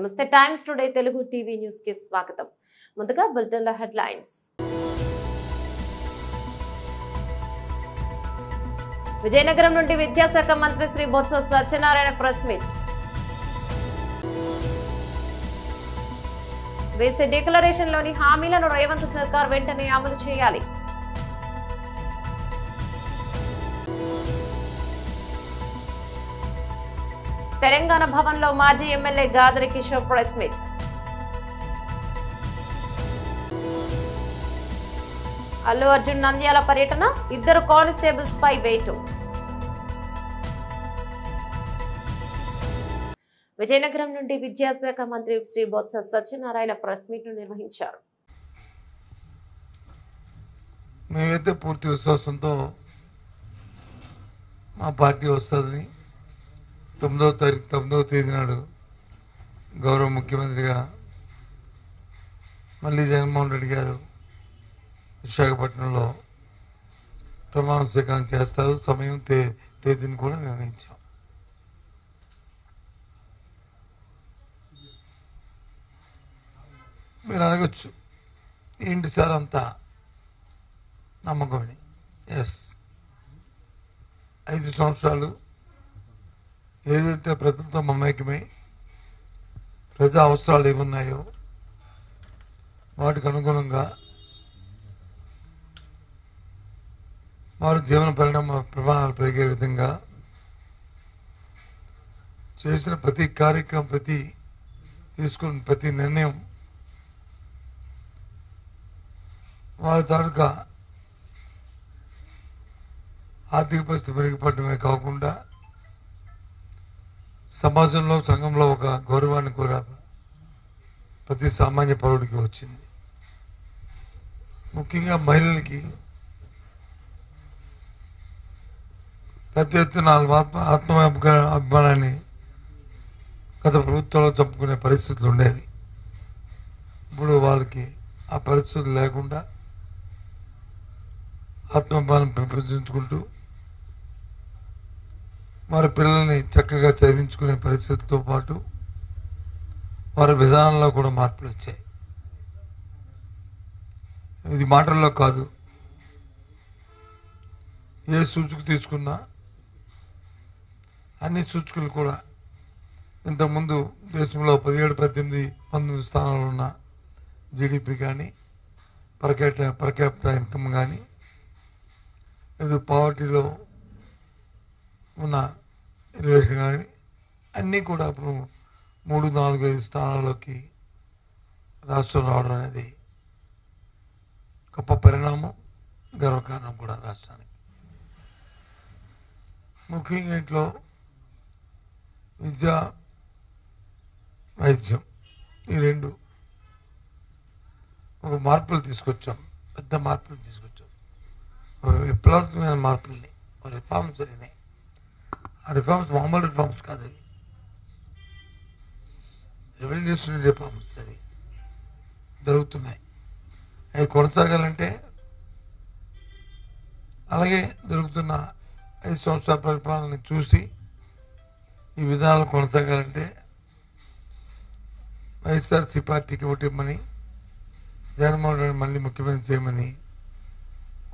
నమస్తే times today Telugu TV news కి స్వాగతం. ముందుగా బులెటిన్ల హెడ్లైన్స్. విజయనగరం నుండి విద్యాశాఖ మంత్రి శ్రీ బొత్స సత్యనారాయణ ప్రెస్ మీట్. వేసే డిక్లరేషన్ లోని హామీలను రేవంత్ సర్కార్ వెంటనే అమలు చేయాలి. తెలంగాణ భవన్ లో మాజీ MLA Gadari Kishore press meet. Allu Arjun Nandyal పర్యటన, 2 కానిస్టేబుల్స్ పై వేటు. విజయనగరం నుండి విద్యాశాఖ మంత్రి శ్రీ బొత్స సత్యనారాయణ ప్రెస్ మీట్ ను నిర్వహించారు. మేమైతే పూర్తి విశ్వాసంతో మా పార్టీ వస్తుందని 9వ తేదీ నాడు గౌరవ ముఖ్యమంత్రిగా మళ్ళీ జగన్మోహన్ రెడ్డి గారు విశాఖపట్నంలో ప్రమాణ స్వీకారం చేస్తారు. సమయం తేదీని కూడా నిర్ణయించాం. మీరు అడగచ్చు, ఏంటి సార్ అంతా నమ్మకమని. ఎస్, 5 సంవత్సరాలు ఏదైతే ప్రజలతో మమేకమై ప్రజా అవసరాలు ఏమున్నాయో వాటికి అనుగుణంగా వారి జీవన ప్రమాణాలు పెరిగే విధంగా చేసిన ప్రతి కార్యక్రమం, తీసుకున్న ప్రతి నిర్ణయం వారి తాలూకా ఆర్థిక పరిస్థితి మెరుగుపడమే కాకుండా సమాజంలో, సంఘంలో ఒక గౌరవాన్ని కూడా ప్రతి సామాన్య పౌరుడికి వచ్చింది. ముఖ్యంగా మహిళలకి పెద్ద ఎత్తున అభిమానాన్ని గత ప్రభుత్వంలో చంపుకునే పరిస్థితులు ఉండేవి. ఇప్పుడు వాళ్ళకి ఆ పరిస్థితులు లేకుండా ఆత్మాభిమానం పెంపొందించుకుంటూ వారి పిల్లల్ని చక్కగా చదివించుకునే పరిస్థితులతో పాటు వారి విధానంలో కూడా మార్పులు వచ్చాయి. ఇది మాటల్లో కాదు, ఏ సూచిక తీసుకున్నా అన్ని సూచికలు కూడా ఇంతకుముందు దేశంలో 17, 18, 19 స్థానాలు ఉన్న జీడిపి కానీ, పర్ క్యాపిటల్ ఇన్కమ్ కానీ, ఏదో పావర్టీలో ఉన్న రిలేషన్ కానీ అన్నీ కూడా ఇప్పుడు 3, 4, 5 స్థానాల్లోకి రాష్ట్రం రావడం అనేది గొప్ప పరిణామం, గర్వకారణం కూడా రాష్ట్రానికి. ముఖ్యంగా ఇంట్లో విద్య, వైద్యం ఈ 2 ఒక మార్పులు తీసుకొచ్చాం, పెద్ద మార్పులు తీసుకొచ్చాం, విప్లవాత్మకమైన మార్పుల్ని, రిఫార్మ్స్ జరిగినాయి. ఆ రిఫార్మ్స్ మామూలు రిఫార్మ్స్ కాదు, అవి రెవల్యూషనరీ రిఫార్మ్స్ అవి జరుగుతున్నాయి. అవి కొనసాగాలంటే, అలాగే జరుగుతున్న 5 సంవత్సరాల పరిపాలనని చూసి ఈ విధానాలు కొనసాగాలంటే వైఎస్ఆర్సీ పార్టీకి ఓటిమ్మని, జగన్మోహన్ రెడ్డి మళ్ళీ ముఖ్యమంత్రి చేయమని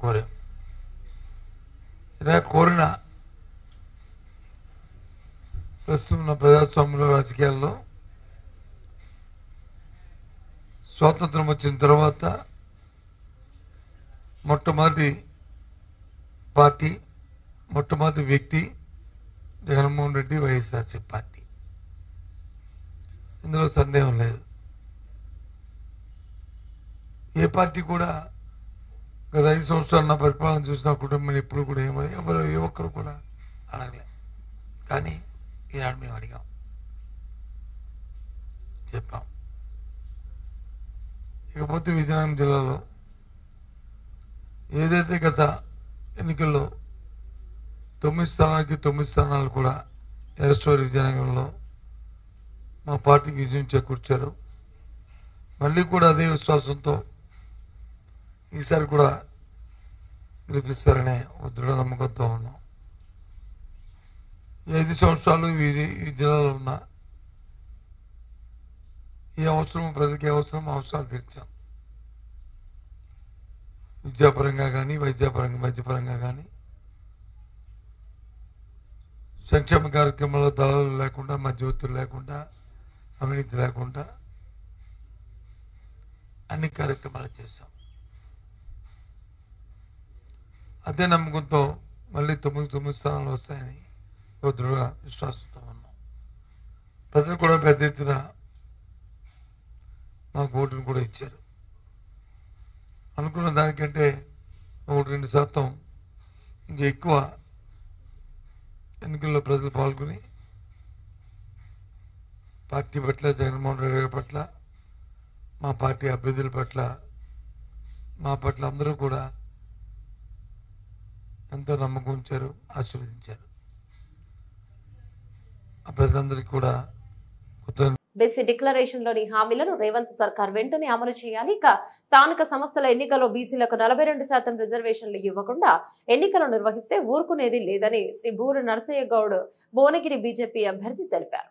కోరాం. ఇలా కోరిన ప్రస్తుతం ఉన్న ప్రజాస్వామ్యంలో, రాజకీయాల్లో స్వాతంత్రం వచ్చిన తర్వాత మొట్టమొదటి పార్టీ, మొట్టమొదటి వ్యక్తి జగన్మోహన్ రెడ్డి, వైఎస్ఆర్సీ పార్టీ. ఇందులో సందేహం లేదు. ఏ పార్టీ కూడా గత 5 సంవత్సరాలు నా పరిపాలన చూసిన కుటుంబం ఎప్పుడు కూడా ఏ ఒక్కరు కూడా అడగలే. కానీ ఈనాడు మేము అడిగాం, చెప్పాం. ఇకపోతే విజయనగరం జిల్లాలో ఏదైతే గత ఎన్నికల్లో 9 స్థానాలకి 9 స్థానాలు కూడా ఎరస్టోరి విజయనగరంలో మా పార్టీకి విజయం చేకూర్చారు. మళ్ళీ కూడా అదే విశ్వాసంతో ఈసారి కూడా గెలిపిస్తారనే దృఢ నమ్మకంతో ఉన్నాం. 5 సంవత్సరాలు ఈ జిల్లాలో ఉన్న ఏ అవసరం ప్రజలకి ఏ అవసరాలు తీర్చాం. విద్యాపరంగా కానీ వైద్యపరంగా కానీ సంక్షేమ కార్యక్రమాల్లో దళాలు లేకుండా మధ్యవర్తులు లేకుండా అవినీతి లేకుండా అన్ని కార్యక్రమాలు చేశాం. అదే నమ్మకంతో మళ్ళీ 9 స్థానాలు వస్తాయని దృఢ విశ్వాసంతో ఉన్నాం. ప్రజలు కూడా పెద్ద ఎత్తున మాకు ఓటును కూడా ఇచ్చారు. అనుకున్న దానికంటే 1-2% ఇంకా ఎక్కువ ఎన్నికల్లో ప్రజలు పాల్గొని పార్టీ పట్ల, జగన్మోహన్ రెడ్డి గారి పట్ల, మా పార్టీ అభ్యర్థుల పట్ల, మా పట్ల అందరూ కూడా ఎంతో నమ్మకం ఉంచారు, ఆశీర్వదించారు. ఆ ప్రజలందరికీ కూడా బీసీ డిక్లరేషన్ లోని హామీలను రేవంత్ సర్కార్ వెంటనే అమలు చేయాలి. ఇక స్థానిక సంస్థల ఎన్నికల్లో బీసీలకు 42% రిజర్వేషన్లు ఇవ్వకుండా ఎన్నికలు నిర్వహిస్తే ఊరుకునేది లేదని శ్రీ బూరు నరసయ్య గౌడ్ భువనగిరి బీజేపీ అభ్యర్థి తెలిపారు.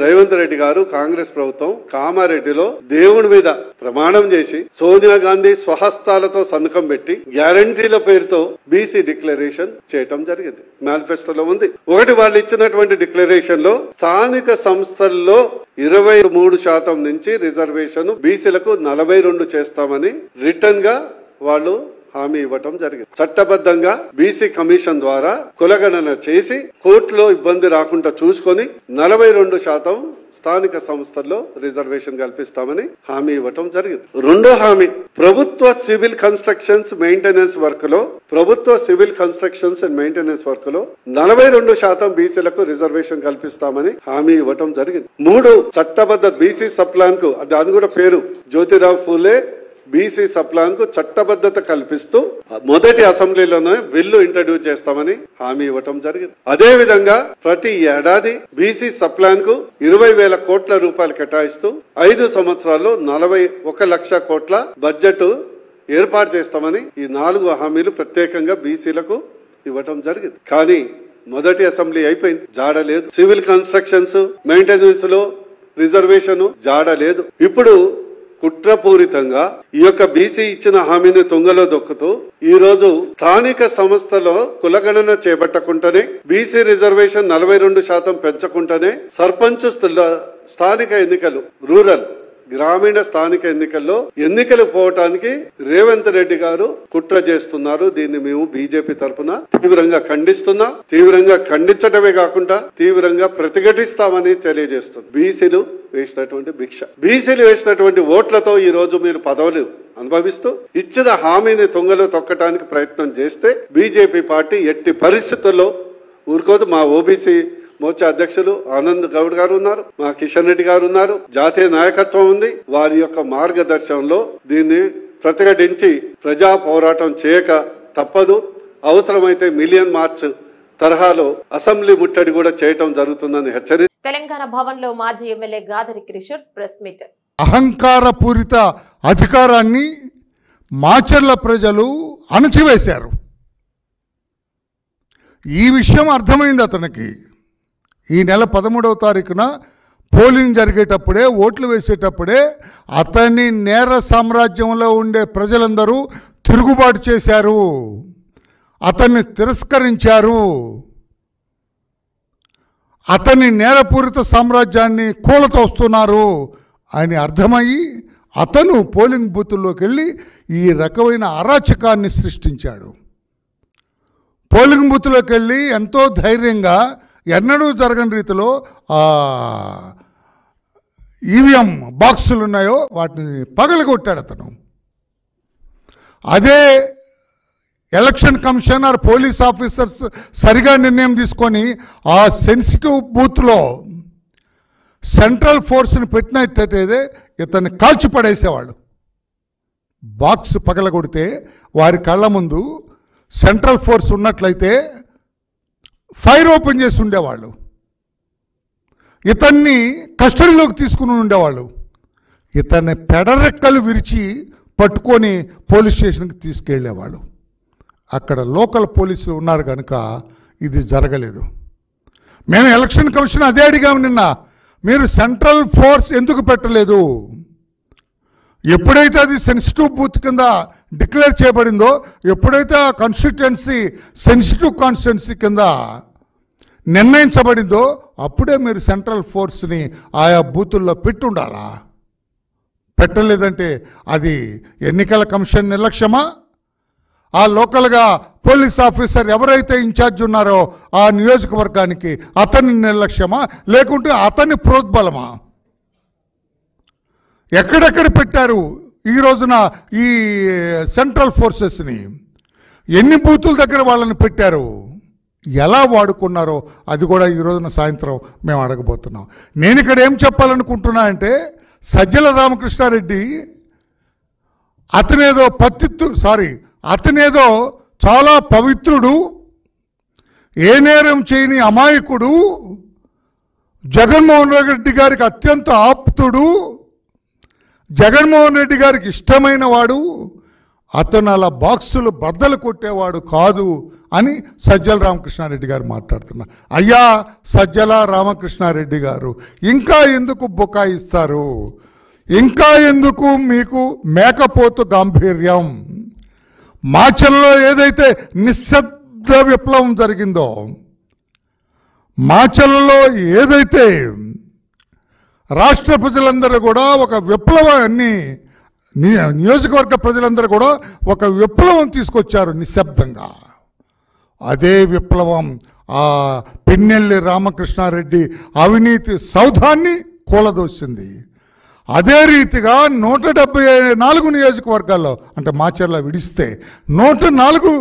రేవంత్ రెడ్డి గారు కాంగ్రెస్ ప్రభుత్వం కామారెడ్డిలో దేవుడి మీద ప్రమాణం చేసి సోనియా గాంధీ స్వహస్తాలతో సంతకం పెట్టి గ్యారంటీల పేరుతో బీసీ డిక్లరేషన్ చేయటం జరిగింది. మేనిఫెస్టోలో ఉంది. ఒకటి, వాళ్ళు ఇచ్చినటువంటి డిక్లరేషన్ లో స్థానిక సంస్థల్లో 23% నుంచి రిజర్వేషన్ బీసీలకు 42 చేస్తామని రిటర్న్ గా వాళ్ళు హామీ ఇవ్వటం జరిగింది. చట్టబద్ధంగా బీసీ కమిషన్ ద్వారా కులగణన చేసి కోర్టులో ఇబ్బంది రాకుండా చూసుకొని 42% స్థానిక సంస్థల్లో రిజర్వేషన్ కల్పిస్తామని హామీ ఇవ్వటం జరిగింది. రెండో హామీ, ప్రభుత్వ సివిల్ కన్స్ట్రక్షన్స్ మెయింటెనెన్స్ వర్క్ లో 42% బీసీలకు రిజర్వేషన్ కల్పిస్తామని హామీ ఇవ్వటం జరిగింది. 3, చట్టబద్ధ బీసీ సప్లాన్ కు, దాని కూడా పేరు జ్యోతిరావు ఫూలే బీసీ సప్లాన్ కు చట్టబద్ధత కల్పిస్తూ మొదటి అసెంబ్లీలోనే బిల్లు ఇంట్రడ్యూస్ చేస్తామని హామీ ఇవ్వటం జరిగింది. అదే విధంగా ప్రతి ఏడాది బీసీ సప్లాన్ కు 20,000 కోట్ల రూపాయలు కేటాయిస్తూ 5 సంవత్సరాల్లో 41 లక్ష కోట్ల బడ్జెట్ ఏర్పాటు చేస్తామని ఈ 4 హామీలు ప్రత్యేకంగా బీసీలకు ఇవ్వటం జరిగింది. కానీ మొదటి అసెంబ్లీ అయిపోయింది, జాడలేదు. సివిల్ కన్స్ట్రక్షన్స్ మెయింటెనెన్స్ లో రిజర్వేషన్ జాడలేదు. ఇప్పుడు కుట్రపూరితంగా ఈ యొక్క బీసీ ఇచ్చిన హామీని తుంగలో దొక్కుతూ ఈ రోజు స్థానిక సంస్థలో కులగణన చేపట్టకుండానే బీసీ రిజర్వేషన్ 42% పెంచకుండానే సర్పంచ్ స్థానిక ఎన్నికలు, రూరల్ గ్రామీణ స్థానిక ఎన్నికలు పోవటానికి రేవంత్ రెడ్డి గారు కుట్ర చేస్తున్నారు. దీన్ని మేము బీజేపీ తరఫున తీవ్రంగా ఖండిస్తున్నాం. తీవ్రంగా ఖండించడమే కాకుండా తీవ్రంగా ప్రతిఘటిస్తామని తెలియజేస్తుంది. బీసీలు వేసినటువంటి భిక్ష, బీసీలు వేసినటువంటి ఓట్లతో ఈ రోజు మీరు పదవులు అనుభవిస్తూ ఇచ్చిన హామీని తుంగలో తొక్కటానికి ప్రయత్నం చేస్తే బీజేపీ పార్టీ ఎట్టి పరిస్థితుల్లో ఊరుకోదు. మా ఓబీసీ మోర్చా అధ్యక్షులు ఆనంద్ గౌడ్ గారు ఉన్నారు, మా కిషన్ రెడ్డి గారు ఉన్నారు, జాతీయ నాయకత్వం ఉంది. వారి యొక్క మార్గదర్శనంలో దీన్ని ప్రతిఘటించి ప్రజా పోరాటం చేయక తప్పదు. అవసరమైతే మిలియన్ మార్చ్ తరహాలో అసెంబ్లీ ముట్టడి కూడా చేయటం జరుగుతుందని హెచ్చరి. తెలంగాణ భవన్ లో మాజీ MLA Gadari Kishore press meet. అహంకారపూరిత అధికారాన్ని మాచర్ల ప్రజలు అణచివేశారు. ఈ విషయం అర్థమైంది అతనికి. ఈ నెల 13వ తారీఖున పోలింగ్ జరిగేటప్పుడే, ఓట్లు వేసేటప్పుడే అతన్ని నేర సామ్రాజ్యంలో ఉండే ప్రజలందరూ తిరుగుబాటు చేశారు, అతన్ని తిరస్కరించారు, అతన్ని నేరపూరిత సామ్రాజ్యాన్ని కూలతోస్తున్నారు అని అర్థమయ్యి అతను పోలింగ్ బూతుల్లోకి వెళ్ళి ఈ రకమైన అరాచకాన్ని సృష్టించాడు. పోలింగ్ బూత్లోకి వెళ్ళి ఎంతో ధైర్యంగా ఎన్నడూ జరగని రీతిలో ఈవీఎం బాక్సులు ఉన్నాయో వాటిని పగలగొట్టాడు అతను. అదే ఎలక్షన్ కమిషనర్ పోలీస్ ఆఫీసర్స్ సరిగా నిర్ణయం తీసుకొని ఆ సెన్సిటివ్ బూత్లో సెంట్రల్ ఫోర్స్ని పెట్టినట్టయితే ఇతన్ని కాల్చిపడేసేవాళ్ళు. బాక్స్ పగలగొడితే వారి కళ్ళ ముందు సెంట్రల్ ఫోర్స్ ఉన్నట్లయితే ఫైర్ ఓపెన్ చేసి ఉండేవాళ్ళు, ఇతన్ని కస్టడీలోకి తీసుకుని ఉండేవాళ్ళు. ఇతన్ని పెడరెక్కలు విరిచి పట్టుకొని పోలీస్ స్టేషన్కి తీసుకెళ్ళేవాళ్ళు. అక్కడ లోకల్ పోలీసులు ఉన్నారు కనుక ఇది జరగలేదు. మేము ఎలక్షన్ కమిషన్ అదే అడిగాము నిన్న. మీరు సెంట్రల్ ఫోర్స్ ఎందుకు పెట్టలేదు? ఎప్పుడైతే అది సెన్సిటివ్ బూత్ కింద డిక్లేర్ చేయబడిందో, ఎప్పుడైతే ఆ కాన్స్టిట్యుయెన్సీ సెన్సిటివ్ కాన్స్టిట్యుయెన్సీ కింద నిర్ణయించబడిందో అప్పుడే మీరు సెంట్రల్ ఫోర్స్ని ఆయా బూతుల్లో పెట్టి ఉండాలా? పెట్టలేదంటే అది ఎన్నికల కమిషన్ నిర్లక్ష్యమా? ఆ లోకల్గా పోలీస్ ఆఫీసర్ ఎవరైతే ఇన్ఛార్జ్ ఉన్నారో ఆ నియోజకవర్గానికి అతని నిర్లక్ష్యమా, లేకుంటే అతని ప్రోద్బలమా? ఎక్కడెక్కడ పెట్టారు ఈ రోజున ఈ సెంట్రల్ ఫోర్సెస్ని? ఎన్ని బూతుల దగ్గర వాళ్ళని పెట్టారు? ఎలా వాడుకున్నారో అది కూడా ఈ రోజున సాయంత్రం మేము అడగబోతున్నాం. నేను ఇక్కడ ఏం చెప్పాలనుకుంటున్నా అంటే, సజ్జల రామకృష్ణారెడ్డి అతనేదో చాలా పవిత్రుడు, ఏ నేరం చేయని అమాయకుడు, జగన్మోహన్ రెడ్డి గారికి అత్యంత ఆప్తుడు, జగన్మోహన్ రెడ్డి గారికి ఇష్టమైన వాడు, అతను అలా బాక్సులు బద్దలు కొట్టేవాడు కాదు అని సజ్జల రామకృష్ణారెడ్డి గారు మాట్లాడుతున్నారు. అయ్యా సజ్జల రామకృష్ణారెడ్డి గారు, ఇంకా ఎందుకు బుకాయిస్తారు? ఇంకా ఎందుకు మీకు మేకపోతు గాంభీర్యం? మాచర్లలో ఏదైతే నిశ్శబ్ద విప్లవం జరిగిందో, మాచర్లలో ఏదైతే రాష్ట్ర ప్రజలందరూ కూడా ఒక విప్లవాన్ని, నియోజకవర్గ ప్రజలందరూ కూడా ఒక విప్లవం తీసుకొచ్చారు నిశ్శబ్దంగా. అదే విప్లవం ఆ పిన్నెల్లి రామకృష్ణారెడ్డి అవినీతి సౌధాన్ని కూలదోసింది. అదే రీతిగా 174 నియోజకవర్గాల్లో, అంటే మాచర్ల విడిస్తే 104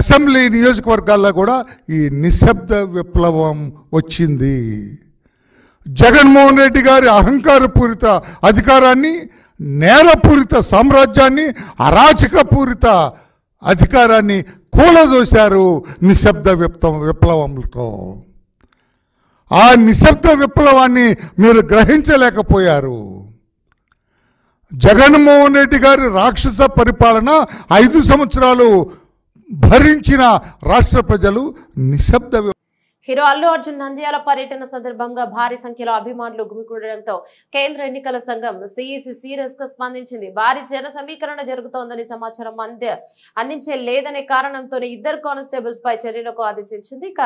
అసెంబ్లీ నియోజకవర్గాల్లో కూడా ఈ నిశ్శబ్ద విప్లవం వచ్చింది. జగన్మోహన్ రెడ్డి గారి అహంకారపూరిత అధికారాన్ని, నేరపూరిత సామ్రాజ్యాన్ని, అరాచకపూరిత అధికారాన్ని కూలదోశారు నిశ్శబ్ద విప్లవంతో. ఆ నిశ్శబ్ద విప్లవాన్ని మీరు గ్రహించలేకపోయారు. జగన్మోహన్ రెడ్డి గారి రాక్షస పరిపాలన 5 సంవత్సరాలు భరించిన రాష్ట్ర ప్రజలు నిశ్శబ్ద. హీరో అల్లు అర్జున్ నంద్యాల పర్యటన సందర్భంగా భారీ సంఖ్యలో అభిమానులు గుమికూడడంతో కేంద్ర ఎన్నికల సంఘం సిఈసి సీరియస్ గా స్పందించింది. భారీ జన సమీకరణ జరుగుతోందని సమాచారం అందించే లేదనే కారణంతో 2 కానిస్టేబుల్స్ పై చర్యలకు ఆదేశించింది. ఇక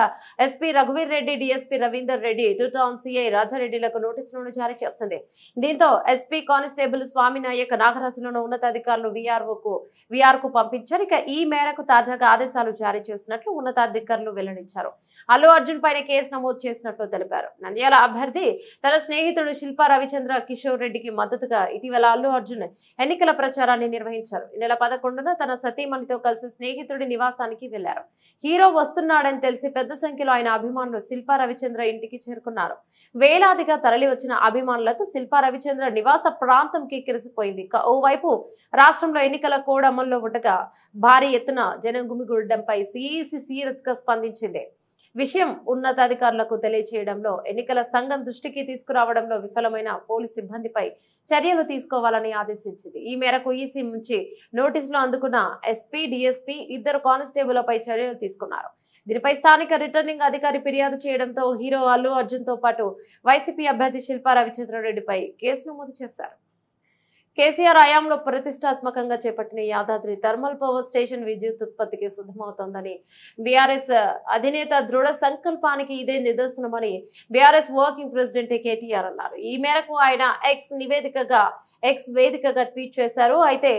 ఎస్పీ రఘువీర్ Reddy, DSP Ravinder Reddy, 2 town CI రాజారెడ్డిలకు నోటీసులను జారీ చేస్తుంది. దీంతో ఎస్పీ కానిస్టేబుల్ స్వామినాయక్ నాగరాజులను ఉన్నతాధికారులు విఆర్ కు పంపించారు. ఇక ఈ మేరకు తాజాగా ఆదేశాలు జారీ చేసినట్లు ఉన్నతాధికారులు వెల్లడించారు. అల్లు అర్జున్ పైన కేసు నమోదు చేసినట్లు తెలిపారు. నంద్యాల అభ్యర్థి తన స్నేహితుడు శిల్పా రవిచంద్ర కిషోర్ రెడ్డికి మద్దతుగా ఇటీవల అల్లు అర్జున్ ఎన్నికల ప్రచారాన్ని నిర్వహించారు. ఈ నెల 11న తన సతీమణితో కలిసి స్నేహితుడి నివాసానికి వెళ్లారు. హీరో వస్తున్నాడని తెలిసి పెద్ద సంఖ్యలో ఆయన అభిమానులు శిల్పా రవిచంద్ర ఇంటికి చేరుకున్నారు. వేలాదిగా తరలి వచ్చిన అభిమానులతో శిల్పా రవిచంద్ర నివాస ప్రాంతం కిక్కిరిసిపోయింది. ఓవైపు రాష్ట్రంలో ఎన్నికల కోడ్ అమల్లో ఉండగా భారీ ఎత్తున జనం గుమిగూడడంపై సిఈసి సీరియస్ గా స్పందించింది. విషయం ఉన్నతాధికారులకు తెలియజేయడంలో, ఎన్నికల సంఘం దృష్టికి తీసుకురావడంలో విఫలమైన పోలీసు సిబ్బందిపై చర్యలు తీసుకోవాలని ఆదేశించింది. ఈ మేరకు ఈసీ నుంచి నోటీసులు అందుకున్న ఎస్పీ, డిఎస్పీ 2 కానిస్టేబుళ్లపై చర్యలు తీసుకున్నారు. దీనిపై స్థానిక రిటర్నింగ్ అధికారి ఫిర్యాదు చేయడంతో హీరో అల్లు అర్జున్ తో పాటు వైసీపీ అభ్యర్థి శిల్పా రవిచంద్రారెడ్డిపై కేసు నమోదు చేశారు. కేసీఆర్ హయాంలో ప్రతిష్టాత్మకంగా చేపట్టిన యాదాద్రి థర్మల్ పవర్ స్టేషన్ విద్యుత్ ఉత్పత్తికి సిద్ధమవుతోందని బీఆర్ఎస్ అధినేత దృఢ సంకల్పానికి ఇదే నిదర్శనమని బీఆర్ఎస్ వర్కింగ్ ప్రెసిడెంట్ కేటీఆర్ అన్నారు. ఈ మేరకు ఆయన ఎక్స్ వేదికగా ట్వీట్ చేశారు. అయితే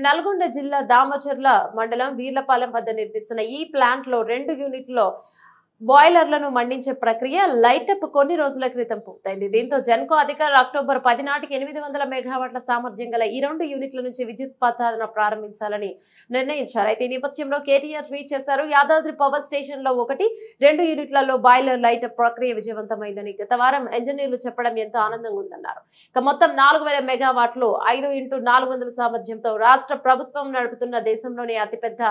నల్గొండ జిల్లా దామచర్ల మండలం వీర్లపాలెం వద్ద నిర్మిస్తున్న ఈ ప్లాంట్ లో 2 యూనిట్లలో బాయిలర్లను మండించే ప్రక్రియ లైటప్ కొన్ని రోజుల క్రితం పూర్తయింది. దీంతో జెన్కో అధికారులు అక్టోబర్ 10 నాటికి 800 మెగావాట్ల సామర్థ్యం గల ఈ 2 యూనిట్ల నుంచి విద్యుత్ ఉత్పాదన ప్రారంభించాలని నిర్ణయించారు. అయితే ఈ నేపథ్యంలో కేటీఆర్ ట్వీట్ చేశారు. యాదాద్రి పవర్ స్టేషన్ లో 1-2 యూనిట్లలో బాయిలర్ లైటప్ ప్రక్రియ విజయవంతమైందని గత వారం ఇంజనీర్లు చెప్పడం ఎంతో ఆనందంగా ఉందన్నారు. ఇక మొత్తం 4000 మెగావాట్లు 5x400 సామర్థ్యంతో రాష్ట్ర ప్రభుత్వం నడుపుతున్న దేశంలోనే అతిపెద్ద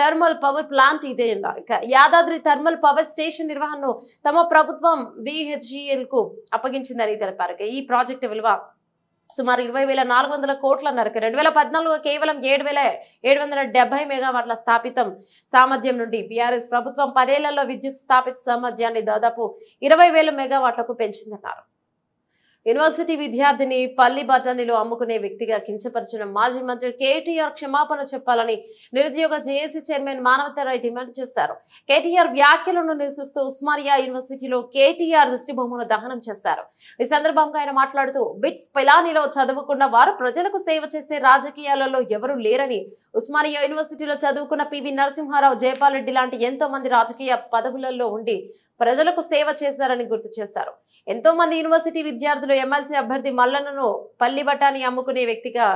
థర్మల్ పవర్ ప్లాంట్ ఇదే అన్నారు. ఇక యాదాద్రి థర్మల్ పవర్ స్టేషన్ నిర్వహణను తమ ప్రభుత్వం BHEL కు అప్పగించిందని తెలిపారు. ఈ ప్రాజెక్టు విలువ సుమారు 20,400 కోట్లన్నారు. 2014 కేవలం 7,770 మెగావాట్ల స్థాపితం సామర్థ్యం నుండి బీఆర్ఎస్ ప్రభుత్వం 10 ఏళ్లలో విద్యుత్ స్థాపిత సామర్థ్యాన్ని దాదాపు 20,000 మెగావాట్లకు పెంచిందన్నారు. యూనివర్సిటీ విద్యార్థిని పల్లి బఠానీలు అమ్ముకునే వ్యక్తిగా కించపరిచిన మాజీ మంత్రి కేటీఆర్ క్షమాపణ చెప్పాలని నిరుద్యోగ జేఏసీ చైర్మన్ మానవతారాయ్ డిమాండ్ చేశారు. కేటీఆర్ వ్యాఖ్యలను నిరసిస్తూ ఉస్మానియా యూనివర్సిటీలో కేటీఆర్ దిష్టిబొమ్మను దహనం చేశారు. ఈ సందర్భంగా ఆయన మాట్లాడుతూ బిట్స్ పిలానీలో చదువుకున్న వారు ప్రజలకు సేవ చేసే రాజకీయాలలో ఎవరూ లేరని, ఉస్మానియా యూనివర్సిటీలో చదువుకున్న పివి నరసింహారావు, జయపాల్ రెడ్డి లాంటి ఎంతో మంది రాజకీయ పదవులలో ఉండి ప్రజలకు సేవ చేశారని గుర్తు చేశారు. ఎంతో మంది యూనివర్సిటీ విద్యార్థులు ఎమ్మెల్సీ అభ్యర్థి మల్లన్నను పల్లి బఠానీ అమ్ముకునే వ్యక్తిగా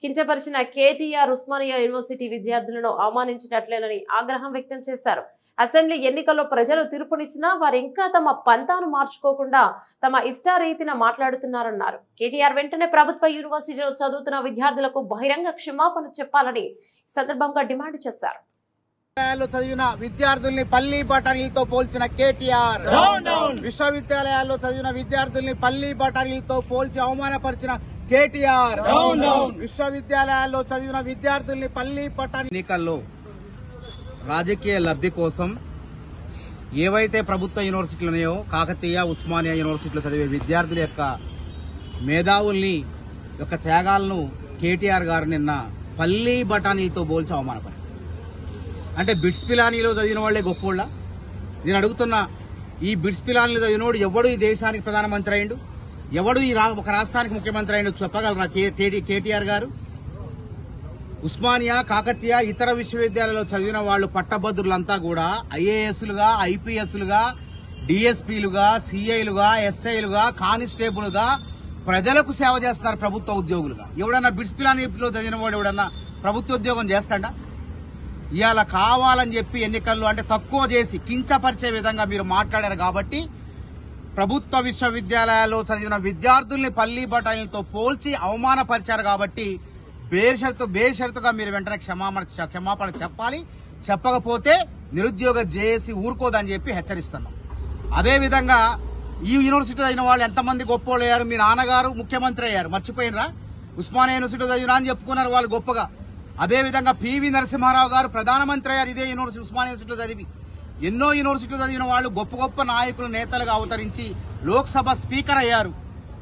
కించపరిచిన కేటీఆర్ ఉస్మానియా యూనివర్సిటీ విద్యార్థులను అవమానించినట్లేనని ఆగ్రహం వ్యక్తం చేశారు. అసెంబ్లీ ఎన్నికల్లో ప్రజలు తీర్పునిచ్చినా వారు ఇంకా తమ పంతాను మార్చుకోకుండా తమ ఇష్టారీతిన మాట్లాడుతున్నారన్నారు. కేటీఆర్ వెంటనే ప్రభుత్వ యూనివర్సిటీలో చదువుతున్న విద్యార్థులకు బహిరంగ క్షమాపణ చెప్పాలని సందర్భంగా డిమాండ్ చేశారు. చదివిన విద్యార్థుల్ని పల్లి బఠానీలతో పోల్చిన కేటీఆర్, విశ్వవిద్యాలయాల్లో చదివిన విద్యార్థుల్ని పల్లి బఠానీలతో పోల్చి అవమానపరిచిన కేటీఆర్, విశ్వవిద్యాలయాల్లో చదివిన విద్యార్థుల్ని పల్లి బఠానీ. ఎన్నికల్లో రాజకీయ లబ్ధి కోసం ఏవైతే ప్రభుత్వ యూనివర్సిటీలు ఉన్నాయో కాకతీయ, ఉస్మానియా యూనివర్సిటీలో చదివే విద్యార్థుల యొక్క మేధావుల్ని యొక్క త్యాగాలను కేటీఆర్ గారు నిన్న పల్లి బఠానీలతో పోల్చి అవమానపరిచారు. అంటే బిట్స్ పిలానీలో చదివిన వాళ్లే గొప్పోళ్ళ? నేను అడుగుతున్నా, ఈ బిట్స్ పిలానీలో చదివినోడు ఎవడు ఈ దేశానికి ప్రధానమంత్రి అయిండు, ఎవడు ఈ ఒక రాష్ట్రానికి ముఖ్యమంత్రి అయిండు చెప్పగలరా కేటీఆర్ గారు? ఉస్మానియా, కాకతీయ, ఇతర విశ్వవిద్యాలయాల్లో చదివిన వాళ్ళు పట్టభద్రులంతా కూడా ఐఏఎస్లుగా, ఐపీఎస్లుగా, డిఎస్పీలుగా, సిఐలుగా, ఎస్ఐలుగా, కానిస్టేబుల్గా ప్రజలకు సేవ చేస్తున్నారు ప్రభుత్వ ఉద్యోగులుగా. ఎవడన్నా బిట్స్ పిలానీలో చదివిన వాడు ఎవడన్నా ప్రభుత్వ ఉద్యోగం చేస్తాడా? ఇవాళ కావాలని చెప్పి ఎన్నికల్లో అంటే తక్కువ చేసి కించపరిచే విధంగా మీరు మాట్లాడారు కాబట్టి ప్రభుత్వ విశ్వవిద్యాలయాల్లో చదివిన విద్యార్థుల్ని పల్లి బఠానీలతో పోల్చి అవమానపరిచారు కాబట్టి బేషరతుగా మీరు వెంటనే క్షమాపణ చెప్పాలి. చెప్పకపోతే నిరుద్యోగ జేఏసీ ఊరుకోదని చెప్పి హెచ్చరిస్తున్నాం. అదేవిధంగా ఈ యూనివర్సిటీ చదివిన వాళ్ళు ఎంతమంది గొప్పోళ్ళు అయ్యారు. మీ నాన్నగారు ముఖ్యమంత్రి అయ్యారు, మర్చిపోయినరా? ఉస్మానియా యూనివర్సిటీ చదివినా అని చెప్పుకున్నారు వాళ్ళు గొప్పగా. అదేవిధంగా పివి నరసింహారావు గారు ప్రధానమంత్రి అయ్యారు ఇదే యూనివర్సిటీ, ఉస్మానియా యూనివర్సిటీలో చదివి. ఎన్నో యూనివర్సిటీలో చదివిన వాళ్ళు గొప్ప గొప్ప నాయకులు, నేతలుగా అవతరించి లోక్సభ స్పీకర్ అయ్యారు.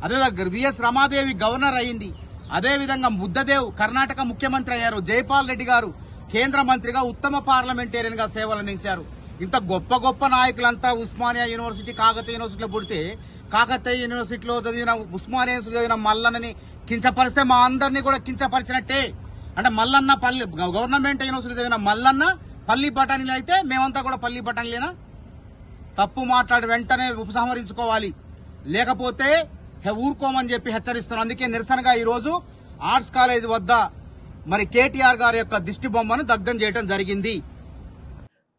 అదేవిధంగా విఎస్ రమాదేవి గవర్నర్ అయింది. అదేవిధంగా బుద్ధదేవ్ కర్ణాటక ముఖ్యమంత్రి అయ్యారు. జైపాల్ రెడ్డి గారు కేంద్ర మంత్రిగా ఉత్తమ పార్లమెంటేరియన్ గా సేవలు అందించారు. ఇంత గొప్ప గొప్ప నాయకులంతా ఉస్మానియా యూనివర్సిటీ, కాకతీయ యూనివర్సిటీలో పుడితే కాకతీయ యూనివర్సిటీలో చదివిన, ఉస్మానియా యూనివర్సిటీలో చదివిన మల్లన్నని కించపరిస్తే మా అందరినీ కూడా కించపరిచినట్టే. అంటే మల్లన్న పల్లి గవర్నమెంట్ యూనివర్సిటీ చదివిన మల్లన్న పల్లి బఠానీలు అయితే మేమంతా కూడా పల్లి బఠానీలేనా? తప్పు మాట్లాడి వెంటనే ఉపసంహరించుకోవాలి, లేకపోతే ఊరుకోమని చెప్పి హెచ్చరిస్తున్నాం. అందుకే నిరసనగా ఈ రోజు ఆర్ట్స్ కాలేజ్ వద్ద మరి కేటీఆర్ గారి యొక్క దిష్టి బొమ్మను దగ్ధం చేయడం జరిగింది.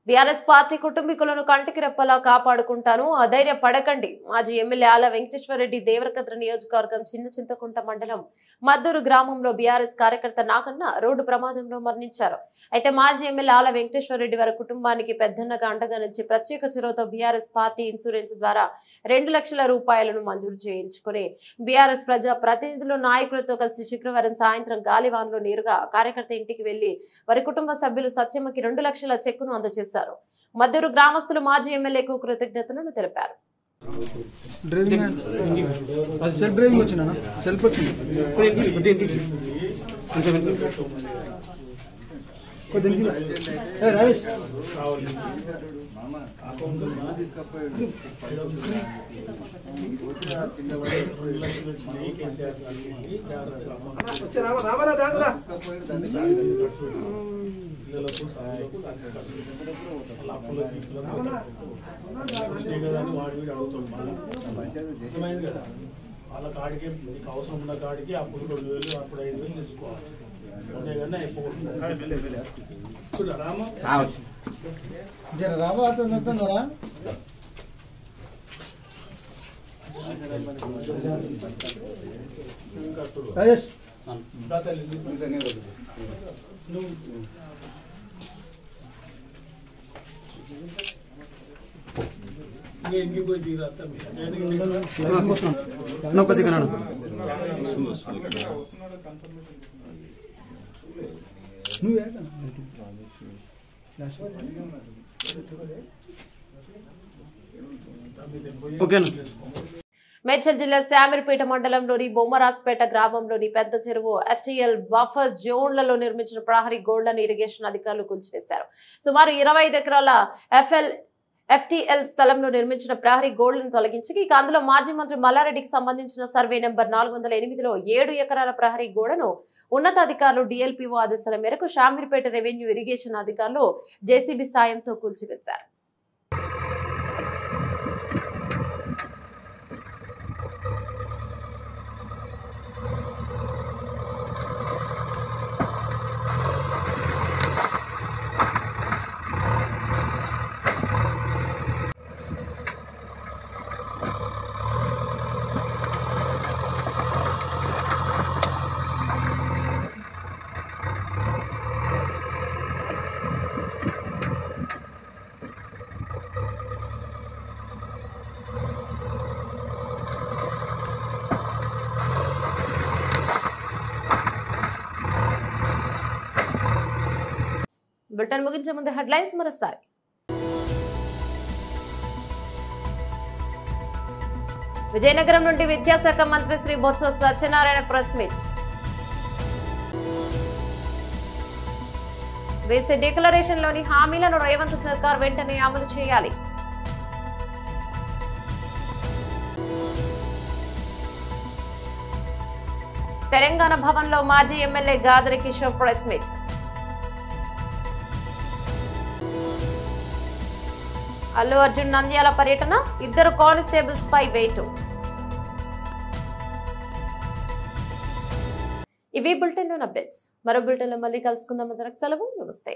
బీఆర్ఎస్ పార్టీ కుటుంబీకులను కంటికి రెప్పలా కాపాడుకుంటాను, అధైర్యపడకండి. మాజీ ఎమ్మెల్యే ఆల వెంకటేశ్వరరెడ్డి దేవరకద్ర నియోజకవర్గం చిన్న చింతకుంట మండలం మద్దూరు గ్రామంలో బీఆర్ఎస్ కార్యకర్త నాగన్న రోడ్డు ప్రమాదంలో మరణించారు. అయితే మాజీ ఎమ్మెల్యే ఆల వెంకటేశ్వరరెడ్డి వారి కుటుంబానికి పెద్దన్నగా అండగా నుంచి ప్రత్యేక చొరవతో బీఆర్ఎస్ పార్టీ ఇన్సూరెన్స్ ద్వారా 2 లక్షల రూపాయలను మంజూరు చేయించుకుని బీఆర్ఎస్ ప్రజా ప్రతినిధులు, నాయకులతో కలిసి శుక్రవారం సాయంత్రం గాలివాన్లో నేరుగా కార్యకర్త ఇంటికి వెళ్లి వారి కుటుంబ సభ్యులు సత్యమ్మకి 2 లక్షల చెక్కును అందజేశారు. మద్దూరు గ్రామస్తులు మాజీ ఎమ్మెల్యేకు కృతజ్ఞతలను తెలిపారు. వాళ్ళ కాడికి నీకు అవసరం ఉన్న కాడికి అప్పుడు 2,000 అప్పుడు 5,000 తీసుకోవాలి. ఇంటికి పోయి తీరాస్తా ఓకేనా. మేడ్చల్ జిల్లా శామీర్పేట మండలంలోని బొమ్మరాజ్పేట గ్రామంలోని పెద్ద చెరువు FTL బఫర్ జోన్లలో నిర్మించిన ప్రహరీ గోళ్లను ఇరిగేషన్ అధికారులు కూల్చివేశారు. సుమారు 25 ఎకరాల FTL స్థలంలో నిర్మించిన ప్రహరీ గోళ్లను తొలగించి ఇక అందులో మాజీ మంత్రి మల్లారెడ్డికి సంబంధించిన సర్వే నెంబర్ 408లో 7 ఎకరాల ప్రహరీ గోడను ఉన్నతాధికారులు DLPO ఆదేశాల మేరకు శామీర్పేట రెవెన్యూ ఇరిగేషన్ అధికారులు JCB సాయంతో కూల్చివేశారు. బులెటిన్ ముగించే ముందు హెడ్లైన్స్ మరోసారి. విజయనగరం నుండి విద్యాశాఖ మంత్రి Shri Botsa Satyanarayana press meet. BC declaration లోని హామీలను రేవంత్ సర్కార్ వెంటనే అమలు చేయాలి. తెలంగాణ భవన్ లో మాజీ MLA Gadari Kishore press meet. Allu Arjun Nandyal పర్యటన, 2 కానిస్టేబుల్స్ పై వేటు. ఇవి బులెటిన్ అప్డేట్స్. మరో బులెటిన్ లో మళ్ళీ కలుసుకుందాం. సెలవు. నమస్తే.